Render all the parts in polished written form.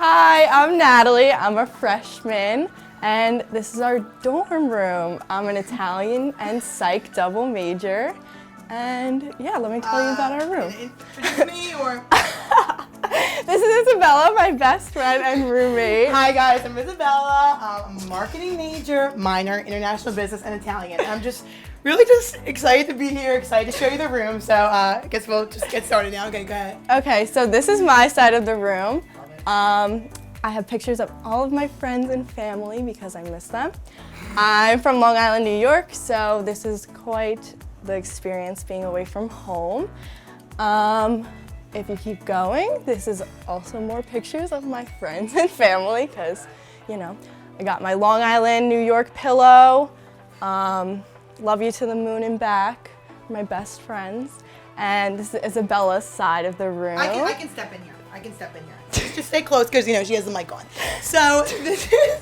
Hi, I'm Natalie. I'm a freshman, and this is our dorm room. I'm an Italian and psych double major, and yeah, let me tell you about our room. Introduce me or? This is Isabella, my best friend and roommate. Hi guys, I'm Isabella. I'm a marketing major, minor, international business, and Italian. I'm just really excited to be here, excited to show you the room. So I guess we'll just get started now. Okay, go ahead. Okay, so this is my side of the room. I have pictures of all of my friends and family because I miss them. I'm from Long Island, New York, so this is quite the experience being away from home. If you keep going, this is also more pictures of my friends and family because, you know, I got my Long Island, New York pillow, love you to the moon and back, my best friends, and this is Isabella's side of the room. I can step in here. Just stay close because, you know, she has the mic on. So this is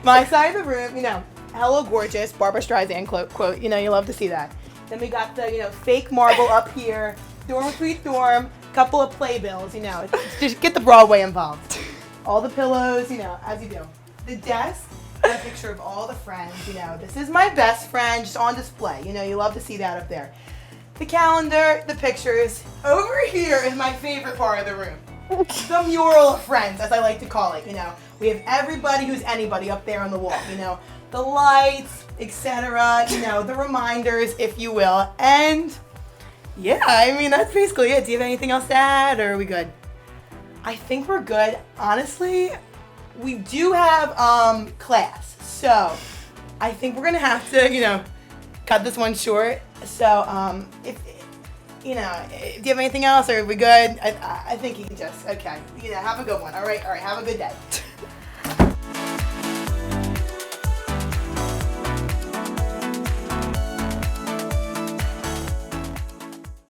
my side of the room, you know, hello gorgeous, Barbara Streisand quote, you know, you love to see that. Then we got the, you know, fake marble up here, dorm suite dorm, couple of playbills, you know, just get the Broadway involved. All the pillows, you know, as you do. The desk, a picture of all the friends, you know, this is my best friend just on display, you know, you love to see that up there. The calendar, the pictures. Over here is my favorite part of the room. The mural of friends, as I like to call it, you know. We have everybody who's anybody up there on the wall, you know. The lights, etc., you know, the reminders, if you will. And yeah, I mean, that's basically it. Do you have anything else to add, or are we good? I think we're good. Honestly, we do have class, so I think we're gonna have to, you know, cut this one short. So if you know, do you have anything else, or are we good? I think you can just, okay, you know, have a good one. All right, have a good day.